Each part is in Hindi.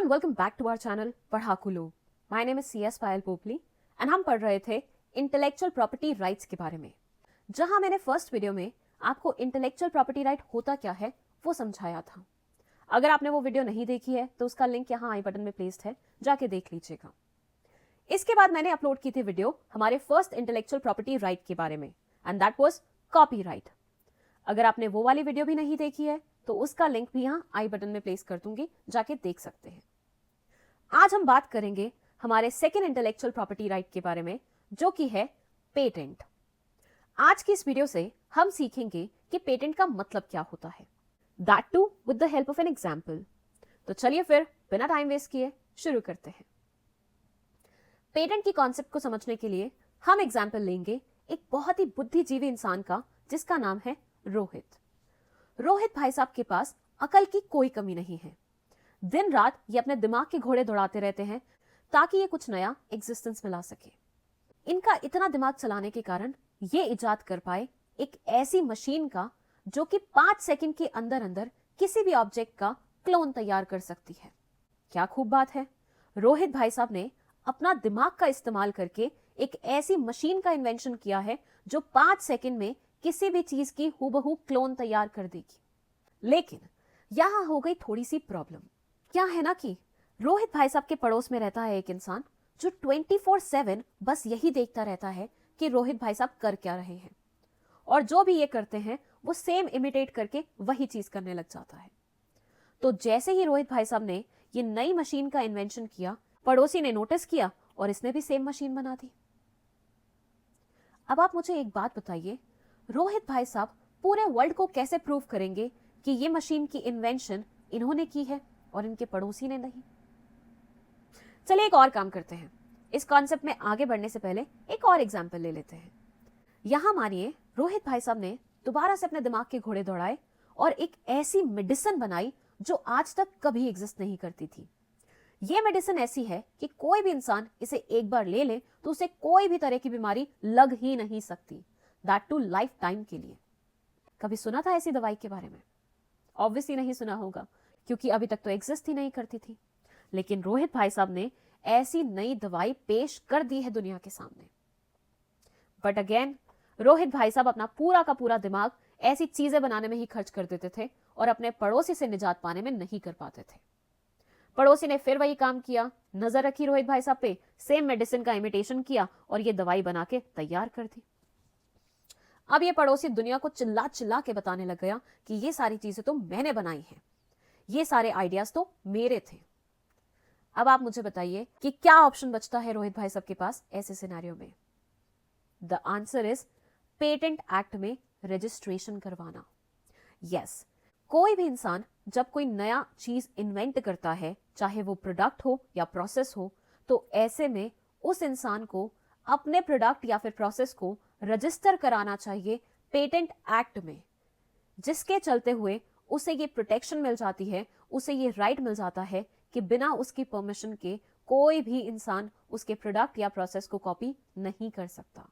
and welcome back to our channel पढ़ाकू लोग। My name is CS Payal Popli and हम पढ़ रहे थे इंटेलेक्चुअल प्रॉपर्टी राइट्स के बारे में, जहां मैंने फर्स्ट वीडियो में आपको इंटेलेक्चुअल प्रॉपर्टी राइट होता क्या है वो समझाया था। अगर आपने वो वीडियो नहीं देखी है तो उसका लिंक यहाँ आई बटन में प्लेस्ड है, जाके देख लीजिएगा। इसके बाद मैंने अपलोड की थी वीडियो हमारे फर्स्ट इंटेलेक्चुअल प्रॉपर्टी राइट के बारे में एंड दैट वाज कॉपीराइट। अगर आपने वो वाली वीडियो भी नहीं देखी है तो उसका लिंक भी यहाँ आई बटन में प्लेस कर दूंगी, जाके देख सकते हैं। आज हम बात करेंगे हमारे सेकेंड इंटेलेक्चुअल प्रॉपर्टी राइट के बारे में, जो कि है पेटेंट। आज की इस वीडियो से हम सीखेंगे कि पेटेंट का मतलब क्या होता है, that to with the help of an example. तो चलिए फिर बिना टाइम वेस्ट किए शुरू करते हैं। पेटेंट की कॉन्सेप्ट को समझने के लिए हम एग्जाम्पल लेंगे एक बहुत ही बुद्धिजीवी इंसान का, जिसका नाम है रोहित। रोहित भाई साहब के पास अकल की कोई कमी नहीं है। दिन रात ये अपने दिमाग के घोड़े दौड़ाते रहते हैं ताकि ये कुछ नया एग्जिस्टेंस में ला सके। इनका इतना दिमाग चलाने के कारण ये इजाद कर पाए एक ऐसी मशीन का जो कि 5 सेकंड के अंदर अंदर किसी भी ऑब्जेक्ट का क्लोन तैयार कर सकती है। क्या खूब बात है। रोहित भाई साहब ने अपना दिमाग का इस्तेमाल करके एक ऐसी मशीन का इन्वेंशन किया है जो 5 सेकंड में किसी भी चीज की हूबहू क्लोन तैयार कर देगी। लेकिन यहां हो गई थोड़ी सी प्रॉब्लम। क्या है ना कि रोहित भाई साहब के पड़ोस में रहता है एक इंसान जो 24/7 बस यही देखता रहता है कि रोहित भाई साहब कर क्या रहे हैं, और जो भी ये करते हैं वो सेम इमिटेट करके वही चीज करने लग जाता है। तो जैसे ही रोहित भाई साहब ने ये नई मशीन का इन्वेंशन किया, पड़ोसी ने नोटिस किया और इसने भी सेम मशीन बना दी। अब आप मुझे एक बात बताइए, रोहित भाई साहब पूरे वर्ल्ड को कैसे प्रूव करेंगे कि ये मशीन की इन्वेंशन इन्होंने की है और इनके पड़ोसी ने नहीं? चलिए एक और काम करते हैं। इस कॉन्सेप्ट में आगे बढ़ने से पहले एक और एग्जांपल ले लेते हैं। यहां मानिए रोहित भाई साहब ने दोबारा से अपने दिमाग के घोड़े दौड़ाए और एक ऐसी मेडिसिन बनाई जो आज तक कभी एग्जिस्ट नहीं करती थी। ये मेडिसिन ऐसी है कि कोई भी इंसान इसे एक बार ले ले तो उसे कोई भी तरह की बीमारी लग ही नहीं सकती, दैट टू लाइफ टाइम के लिए। कभी सुना था ऐसी दवाई के बारे में? ऑब्वियसली नहीं सुना होगा, क्योंकि अभी तक तो एग्जिस्ट ही नहीं करती थी। लेकिन रोहित भाई साहब ने ऐसी नई दवाई पेश कर दी है दुनिया के सामने। बट अगेन रोहित भाई साहब अपना पूरा का पूरा दिमाग ऐसी चीजें बनाने में ही खर्च कर देते थे और अपने पड़ोसी से निजात पाने में नहीं कर पाते थे। पड़ोसी ने फिर वही काम किया, नजर रखी रोहित भाई साहब पे, सेम मेडिसिन का इमिटेशन किया और ये दवाई बना के तैयार कर दी। अब ये पड़ोसी दुनिया को चिल्ला चिल्ला के बताने लग गया कि ये सारी चीजें तो मैंने बनाई हैं, ये सारे आइडियाज तो मेरे थे। अब आप मुझे बताइए कि क्या ऑप्शन बचता है रोहित भाई साहब के पास ऐसे सिनेरियो में? The answer is patent act में रजिस्ट्रेशन करवाना। यस, कोई भी इंसान जब कोई नया चीज इन्वेंट करता है, चाहे वो प्रोडक्ट हो या प्रोसेस हो, तो ऐसे में उस इंसान को अपने प्रोडक्ट या फिर प्रोसेस को रजिस्टर कराना चाहिए पेटेंट एक्ट में, जिसके चलते हुए उसे ये प्रोटेक्शन मिल जाती है, उसे ये राइट मिल जाता है कि बिना उसकी परमिशन के कोई भी इंसान उसके प्रोडक्ट या प्रोसेस को कॉपी नहीं कर सकता।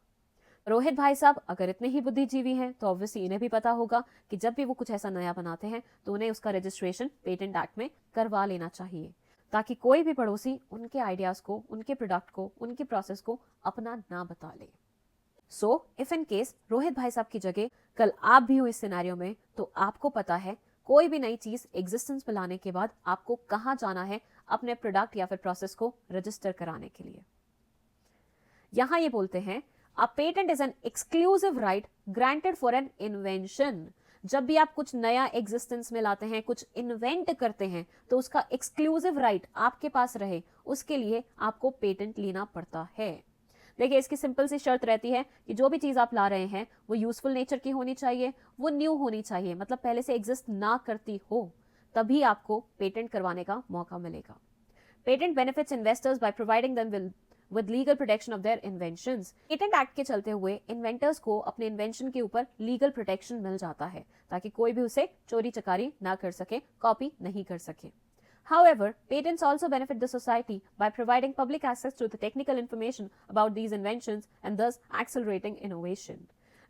रोहित भाई साहब अगर इतने ही बुद्धिजीवी हैं तो ऑब्वियसली इन्हें भी पता होगा कि जब भी वो कुछ ऐसा नया बनाते हैं तो उन्हें उसका रजिस्ट्रेशन पेटेंट एक्ट में करवा लेना चाहिए, ताकि कोई भी पड़ोसी उनके आइडियाज को, उनके प्रोडक्ट को, उनकी प्रोसेस को अपना ना बता ले। So if in case Rohit भाई साहब की जगह कल आप भी हो इस सिनेरियो में, तो आपको पता है कोई भी नई चीज एग्जिस्टेंस में लाने के बाद आपको कहां जाना है अपने प्रोडक्ट या फिर प्रोसेस को रजिस्टर कराने के लिए। यहां ये बोलते हैं a patent is an exclusive right granted for an invention. जब भी आप कुछ नया एग्जिस्टेंस में लाते हैं, कुछ इन्वेंट करते हैं, तो उसका एक्सक्लूसिव राइट आपके पास रहे, उसके लिए आपको पेटेंट लेना पड़ता है। देखिए, इसकी सिंपल सी शर्त रहती है कि जो भी चीज आप ला रहे हैं वो यूजफुल नेचर की होनी चाहिए, वो न्यू होनी चाहिए, मतलब पहले से एग्जिस्ट ना करती हो, तभी आपको पेटेंट करवाने का मौका मिलेगा। Patent benefits investors by providing them with legal protection of their inventions। Patent act के चलते हुए इन्वेंटर्स को अपने इन्वेंशन के ऊपर लीगल प्रोटेक्शन मिल जाता है, ताकि कोई भी उसे चोरी चकारी ना कर सके, कॉपी नहीं कर सके। However, patents also benefit the society by providing public access to the technical information about these inventions and thus accelerating innovation।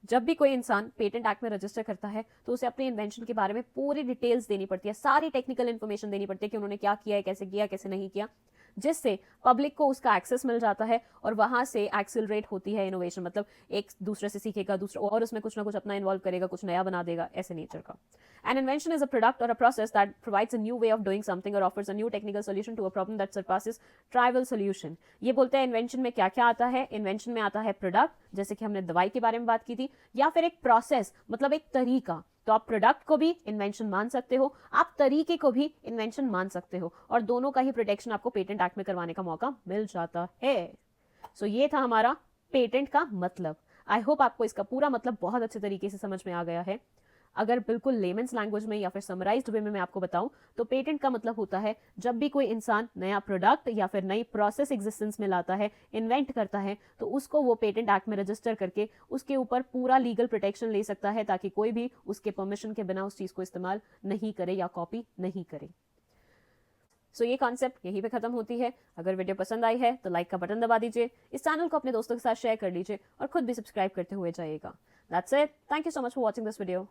जब भी कोई इंसान पेटेंट एक्ट में रजिस्टर करता है तो उसे अपने इन्वेंशन के बारे में पूरी डिटेल्स देनी पड़ती है, सारी टेक्निकल इन्फॉर्मेशन देनी पड़ती है कि उन्होंने क्या किया है, कैसे नहीं किया, जिससे पब्लिक को उसका एक्सेस मिल जाता है और वहां से एक्सिलरेट होती है इनोवेशन। मतलब एक दूसरे से सीखेगा, दूसरा और उसमें कुछ ना कुछ अपना इन्वॉल्व करेगा, कुछ नया बना देगा, ऐसे नेचर का। An invention is a product or a process that provides a new way of doing something or offers a new technical solution to a problem that surpasses trivial solution। ये बोलते हैं इन्वेंशन में क्या क्या आता है। इन्वेंशन में आता है प्रोडक्ट, जैसे कि हमने दवाई के बारे में बात की थी, या फिर एक प्रोसेस, मतलब एक तरीका। तो आप प्रोडक्ट को भी इन्वेंशन मान सकते हो, आप तरीके को भी इन्वेंशन मान सकते हो, और दोनों का ही प्रोटेक्शन आपको पेटेंट एक्ट में करवाने का मौका मिल जाता है। सो ये था हमारा पेटेंट का मतलब। आई होप आपको इसका पूरा मतलब बहुत अच्छे तरीके से समझ में आ गया है। अगर बिल्कुल लेमन्स लैंग्वेज में या फिर समराइज्ड वे में मैं आपको बताऊं तो पेटेंट का मतलब होता है जब भी कोई इंसान नया प्रोडक्ट या फिर नई प्रोसेस एग्जिस्टेंस में लाता है, इन्वेंट करता है, तो उसको वो पेटेंट एक्ट में रजिस्टर करके उसके ऊपर पूरा लीगल प्रोटेक्शन ले सकता है, ताकि कोई भी उसके परमिशन के बिना उस चीज को इस्तेमाल नहीं करे या कॉपी नहीं करे। सो ये कॉन्सेप्ट यहीं पे खत्म होती है। अगर वीडियो पसंद आई है तो लाइक का बटन दबा दीजिए, इस चैनल को अपने दोस्तों के साथ शेयर कर लीजिए और खुद भी सब्सक्राइब करते हुए जाइएगा। That's it. Thank you so much for watching this video.